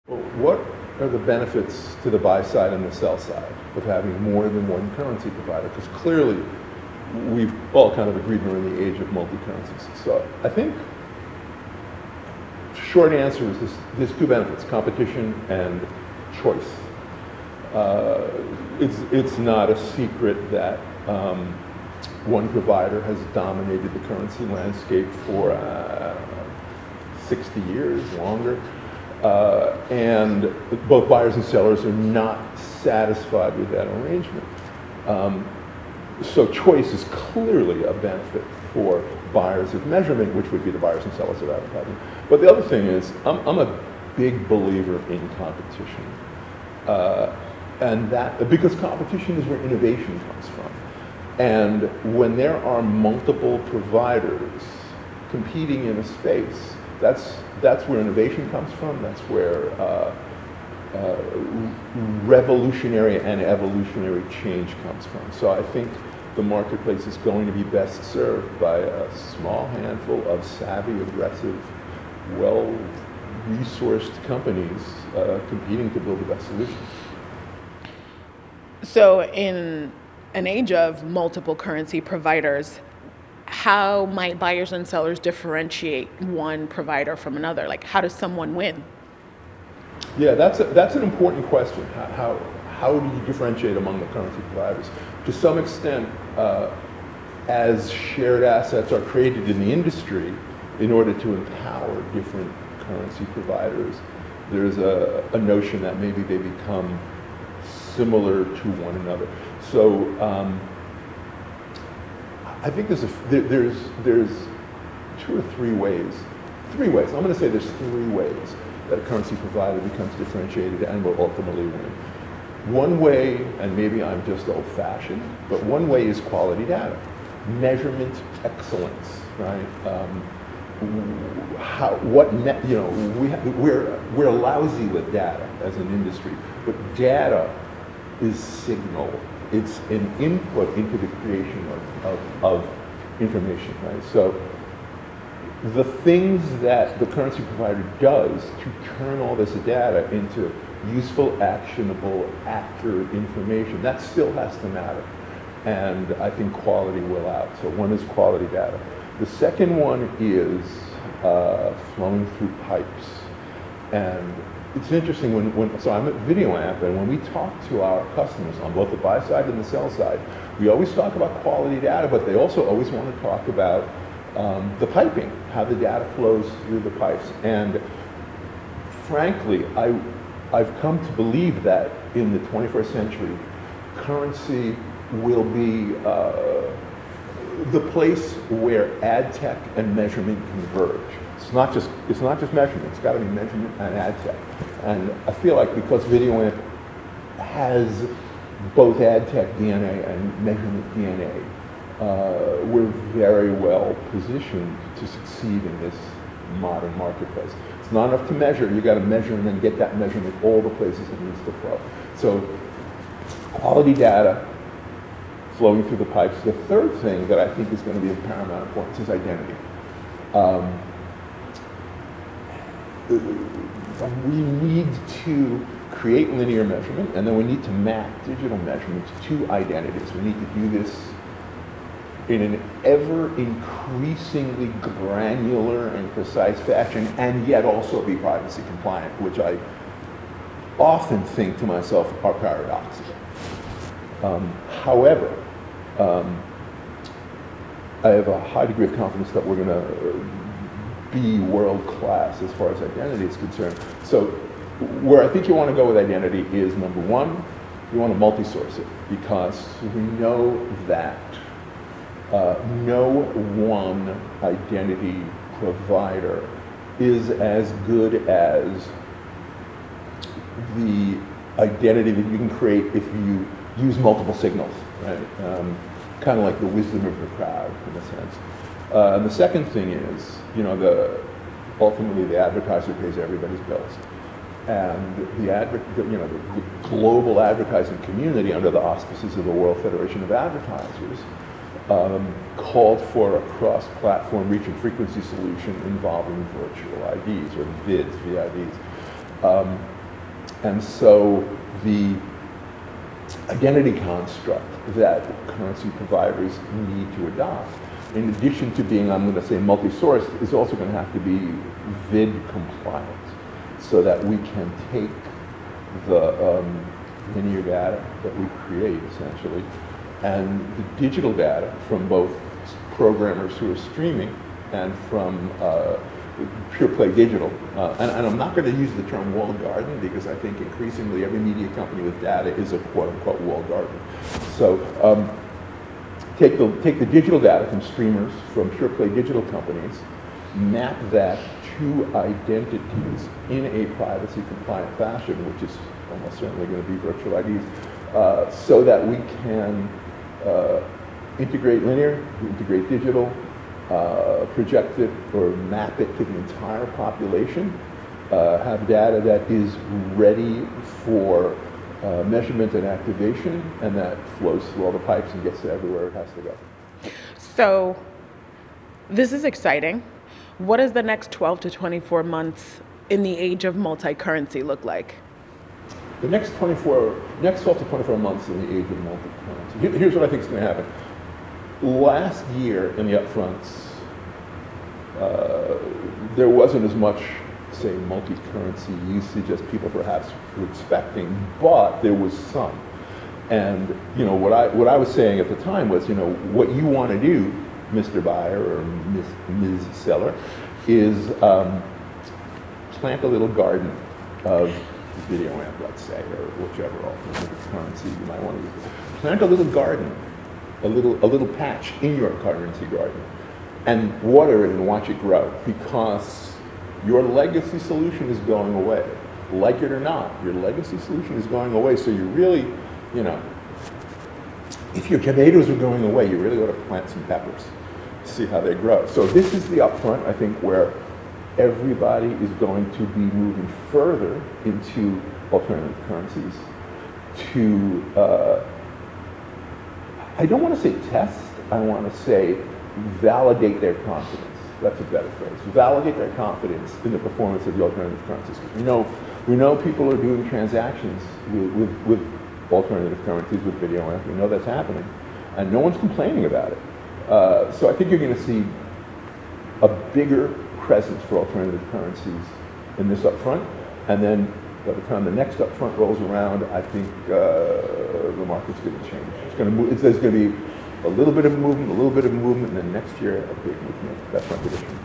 Well, what are the benefits to the buy side and the sell side of having more than one currency provider? Because clearly, we've all kind of agreed we're in the age of multi-currencies. So I think short answer is there's two benefits: competition and choice. It's not a secret that one provider has dominated the currency landscape for 60 years, longer. And both buyers and sellers are not satisfied with that arrangement. So choice is clearly a benefit for buyers of measurement, which would be the buyers and sellers of advertising. But the other thing is, I'm a big believer in competition. And that, because competition is where innovation comes from. And when there are multiple providers competing in a space, that's where innovation comes from. That's where revolutionary and evolutionary change comes from. So I think the marketplace is going to be best served by a small handful of savvy, aggressive, well-resourced companies competing to build the best solutions. So in an age of multiple currency providers, how might buyers and sellers differentiate one provider from another? Like, how does someone win? Yeah, that's an important question. How do you differentiate among the currency providers? To some extent, as shared assets are created in the industry in order to empower different currency providers, there's a notion that maybe they become similar to one another. So I think there's two or three ways. I'm going to say there's three ways that a currency provider becomes differentiated and will ultimately win. One way, and maybe I'm just old-fashioned, but one way is quality data, measurement excellence, right? We're lousy with data as an industry, but data is signal. It's an input into the creation of information, right? So the things that the currency provider does to turn all this data into useful, actionable, accurate information, that still has to matter. And I think quality will out. So one is quality data. The second one is flowing through pipes. And it's interesting so I'm at VideoAmp, and when we talk to our customers on both the buy side and the sell side, we always talk about quality data, but they also always want to talk about the piping, how the data flows through the pipes. And frankly, I've come to believe that in the 21st century, currency will be the place where ad tech and measurement converge. It's not just measurement. It's got to be measurement and ad tech. And I feel like because VideoAmp has both ad tech DNA and measurement DNA, we're very well positioned to succeed in this modern marketplace. It's not enough to measure. You got to measure and then get that measurement all the places it needs to flow. So quality data flowing through the pipes. The third thing that I think is going to be of paramount importance is identity. We need to create linear measurement, and then we need to map digital measurements to identities. We need to do this in an ever increasingly granular and precise fashion, and yet also be privacy compliant, which I often think to myself are paradoxical. However, I have a high degree of confidence that we're going to be world-class as far as identity is concerned. So where I think you want to go with identity is, number one, you want to multi-source it, because we know that no one identity provider is as good as the identity that you can create if you use multiple signals, right? Kind of like the wisdom of the crowd, in a sense. And the second thing is, ultimately the advertiser pays everybody's bills. And the global advertising community, under the auspices of the World Federation of Advertisers, called for a cross-platform reach and frequency solution involving virtual IDs, or VIDs, VIDs. And so the identity construct that currency providers need to adopt, in addition to being, I'm going to say, multi-sourced, is also going to have to be VID compliant, so that we can take the linear data that we create, essentially, and the digital data from both programmers who are streaming and from pure play digital. And I'm not going to use the term walled garden, because I think increasingly every media company with data is a quote-unquote walled garden. So take the digital data from streamers, from pure play digital companies, map that to identities in a privacy compliant fashion, which is almost certainly going to be virtual IDs, so that we can integrate linear, integrate digital, project it or map it to the entire population, have data that is ready for measurement and activation, and that flows through all the pipes and gets to everywhere it has to go. So this is exciting. What does the next 12 to 24 months in the age of multi-currency look like? The next 12 to 24 months in the age of multi-currency. Here's what I think is going to happen. Last year in the upfronts, there wasn't as much, say, multi-currency usage as people perhaps were expecting, but there was some. And what I was saying at the time was, what you want to do, Mr. Buyer or Ms. Seller, is plant a little garden of video amp, let's say, or whichever alternative currency you might want to use. Plant a little garden, a little patch in your currency garden, and water it and watch it grow, because your legacy solution is going away. Like it or not, your legacy solution is going away. So you really, if your tomatoes are going away, you really ought to plant some peppers, see how they grow. So this is the upfront, I think, where everybody is going to be moving further into alternative currencies to, I don't want to say test, I want to say validate their confidence. That's a better phrase. Validate their confidence in the performance of the alternative currencies. We know people are doing transactions with alternative currencies, with video amp. We know that's happening, and no one's complaining about it. So I think you're going to see a bigger presence for alternative currencies in this upfront, and then by the time the next upfront rolls around, I think the market's going to change. It's going to move. There's going to be a little bit of movement, and then next year a big movement. That's my prediction.